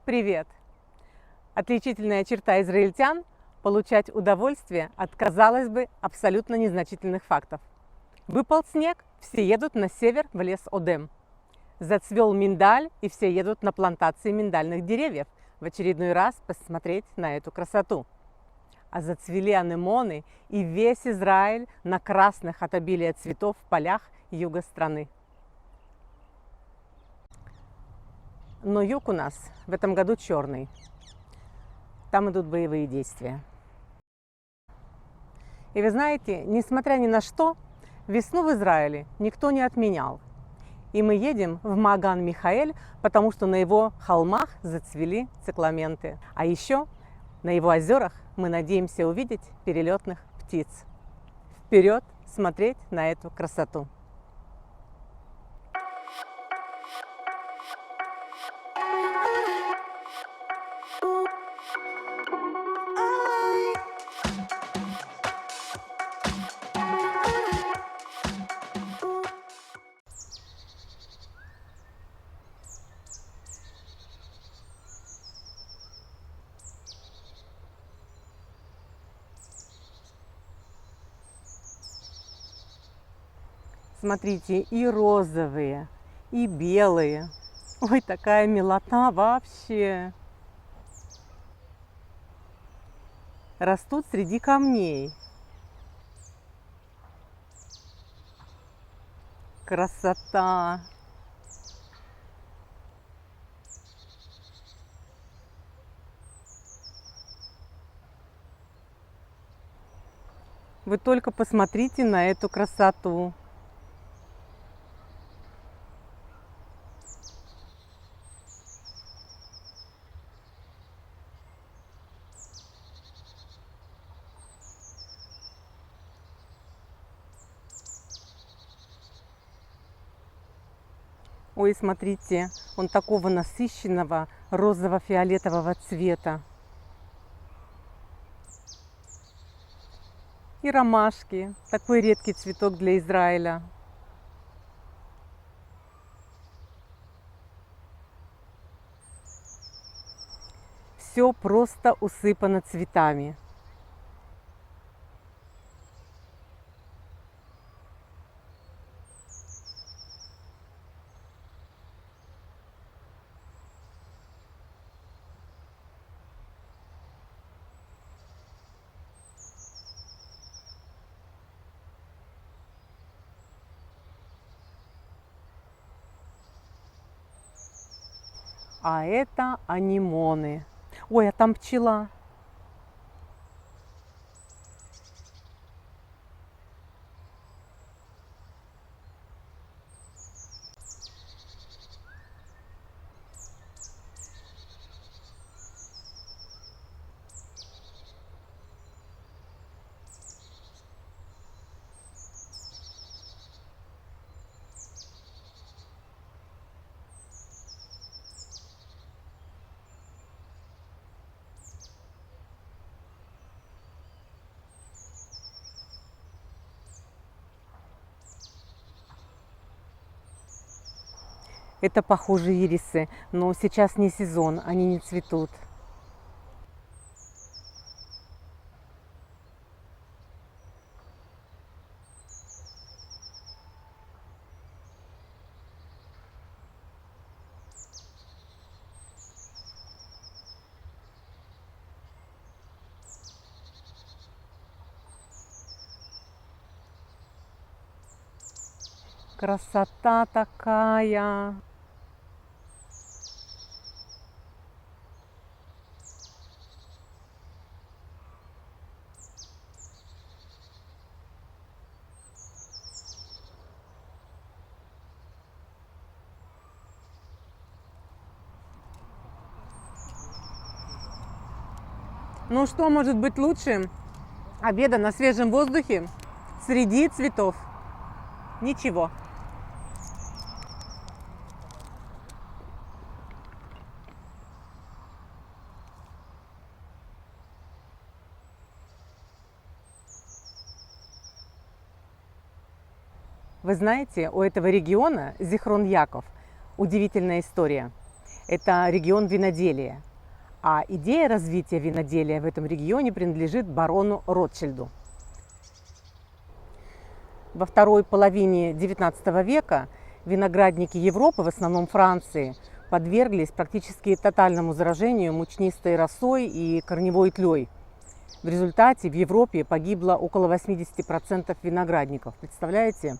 Привет! Отличительная черта израильтян – получать удовольствие от, казалось бы, абсолютно незначительных фактов. Выпал снег, все едут на север в лес Одем. Зацвел миндаль, и все едут на плантации миндальных деревьев в очередной раз посмотреть на эту красоту. А зацвели анемоны, и весь Израиль на красных от обилия цветов в полях юга страны. Но юг у нас в этом году черный. Там идут боевые действия. И вы знаете, несмотря ни на что, весну в Израиле никто не отменял. И мы едем в Мааган Михаэль, потому что на его холмах зацвели цикламенты. А еще на его озерах мы надеемся увидеть перелетных птиц. Вперед смотреть на эту красоту! Смотрите, и розовые, и белые. Ой, такая милота вообще. Растут среди камней. Красота! Вы только посмотрите на эту красоту. Ой, смотрите, он такого насыщенного розово-фиолетового цвета. И ромашки, такой редкий цветок для Израиля. Все просто усыпано цветами. А это анемоны. Ой, а там пчела. Это похоже ирисы, но сейчас не сезон, они не цветут. Красота такая! Ну что может быть лучше обеда на свежем воздухе среди цветов? Ничего. Вы знаете, у этого региона Зихрон-Яков удивительная история. Это регион виноделия. А идея развития виноделия в этом регионе принадлежит барону Ротшильду. Во второй половине XIX века виноградники Европы, в основном Франции, подверглись практически тотальному заражению мучнистой росой и корневой тлей. В результате в Европе погибло около 80% виноградников. Представляете?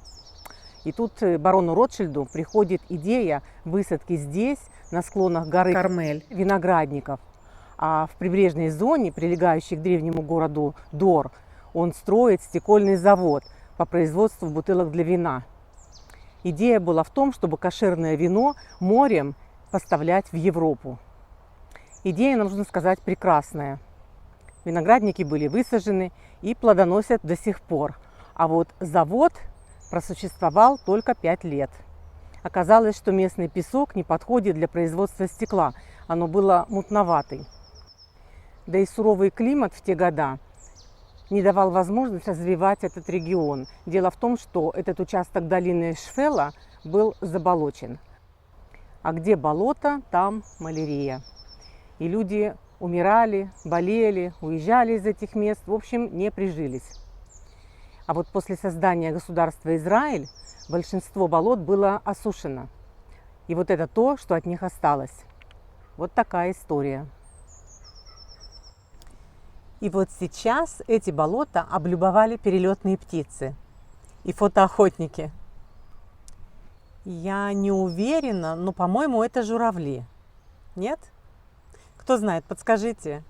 И тут барону Ротшильду приходит идея высадки здесь, на склонах горы Кармель, виноградников. А в прибрежной зоне, прилегающей к древнему городу Дор, он строит стекольный завод по производству бутылок для вина. Идея была в том, чтобы кошерное вино морем поставлять в Европу. Идея, нужно сказать, прекрасная. Виноградники были высажены и плодоносят до сих пор. А вот завод просуществовал только 5 лет. Оказалось, что местный песок не подходит для производства стекла. Оно было мутноватый. Да и суровый климат в те года не давал возможность развивать этот регион. Дело в том, что этот участок долины Шфела был заболочен. А где болото, там малярия. И люди умирали, болели, уезжали из этих мест, в общем, не прижились. А вот после создания государства Израиль большинство болот было осушено. И вот это то, что от них осталось. Вот такая история. И вот сейчас эти болота облюбовали перелетные птицы и фотоохотники. Я не уверена, но, по-моему, это журавли. Нет? Кто знает, подскажите.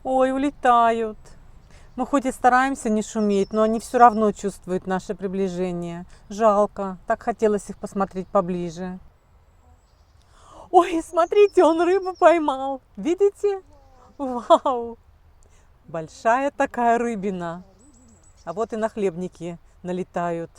Ой, улетают. Мы хоть и стараемся не шуметь, но они все равно чувствуют наше приближение. Жалко, так хотелось их посмотреть поближе. Ой, смотрите, он рыбу поймал. Видите? Вау! Большая такая рыбина. А вот и нахлебники налетают.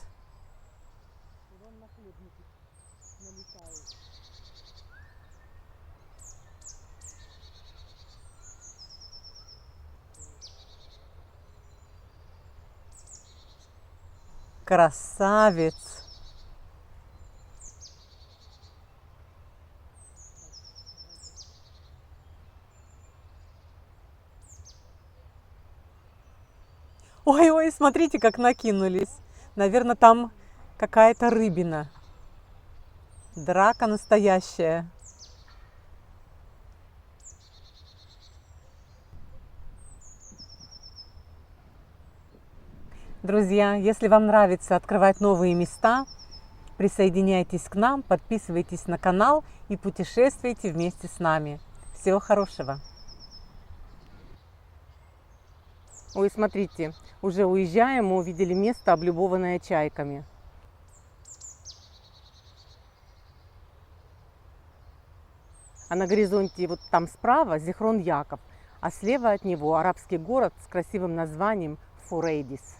Красавец! Ой-ой, смотрите, как накинулись. Наверное, там какая-то рыбина. Драка настоящая. Друзья, если вам нравится открывать новые места, присоединяйтесь к нам, подписывайтесь на канал и путешествуйте вместе с нами. Всего хорошего! Ой, смотрите, уже уезжаем, мы увидели место, облюбованное чайками. А на горизонте вот там справа Зихрон Яков, а слева от него арабский город с красивым названием Фурейдис.